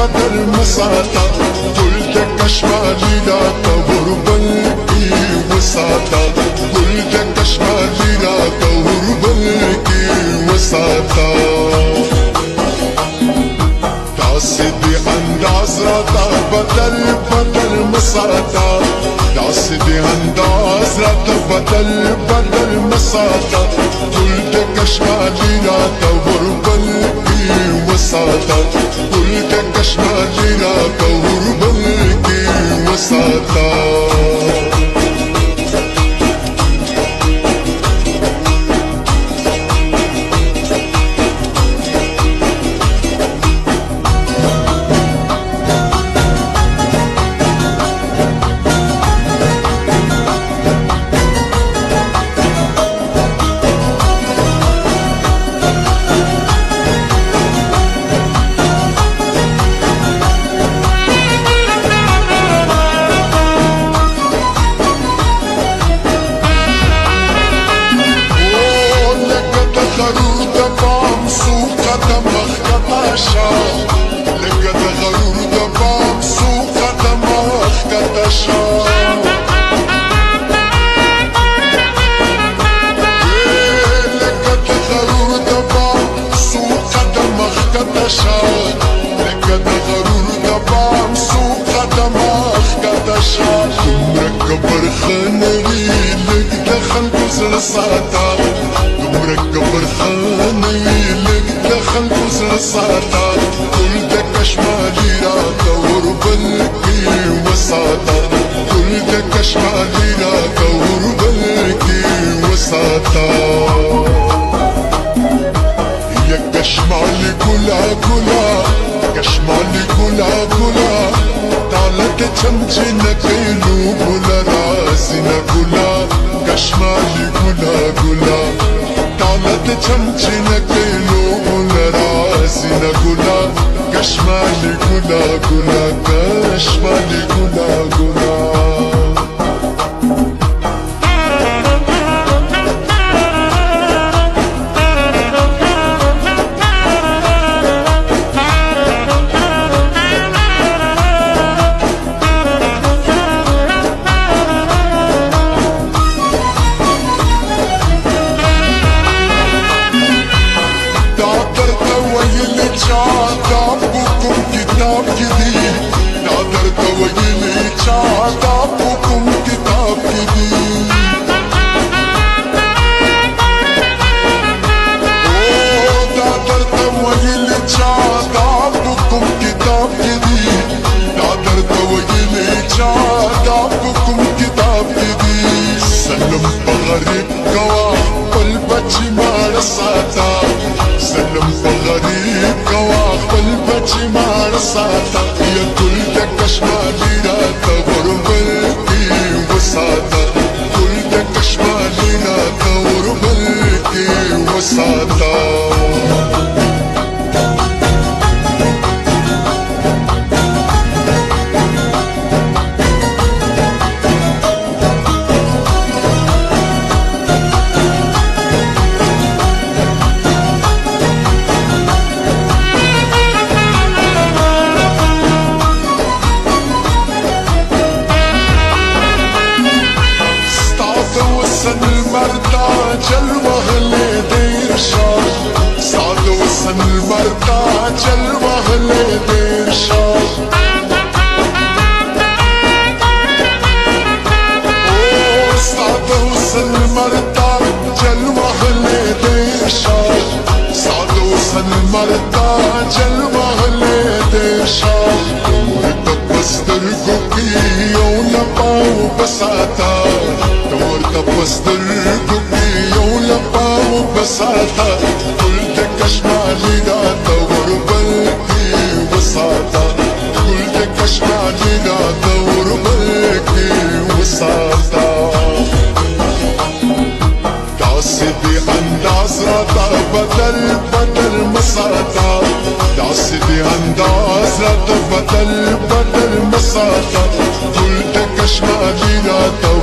بدل مساطة قلتك شمالي لا تغربلكي وساطة قلتك شمالي لا تغربلكي وساطة داسي دي انداز راتا بدل مساطة داسي دي انداز راتا بدل مساطة قلتك شمالي لا تغربلكي وساطة قلتك شمالي لا تغربلكي وساطة لقد غرور دبام سوق دماغ كتشا لقد غرور دبام سوق دماغ كتشا لقد غرور دبام سوق دماغ كتشا مركب خنري لك دخل بزر ساتا مركب خنري دخل بزر ساتا قلتك شمالي لا تغربلكي وساطة قلتك شمالي لا تغربلكي وساطة يا كشمالي كلا كشمالي كلا طالت تمجينا كيلو كلا راسنا كلا كشمالي كلا طالت تمجينا كيلو كلا راسنا كلا كشمالي كلا كشمالي كلا كتاب جديد نقدر تويلي شعطابكم كتاب جديد نقدر تويلي شعطابكم كتاب جديد نقدر تويلي شعطابكم كتاب جديد سلم بغريب قواح قلبتي ما رصاتا سلم بغريب قواح قلبتي ما رصاتا يا قلتك شمالي لا تغربلكي وساطة قلتك شمالي لا تغربلكي وساطة جلوه لدير شار صعد وصل المرقى جلوه لدير شار صعد وصل المرقى جلوه لدير شار صعد وصل المرقى جلوه لدير شار بصدركوكي ولبا وبساطة دورت بصدركوكي ولبا وبساطة قلتك شمالي لا تغربلكي وساطة قلتك شمالي لا تغربلكي وساطة داسي دي انداز راتا بدل مساطة داسي دي انداز راتا بدل مساطة قلتك شمالي لا تغربلكي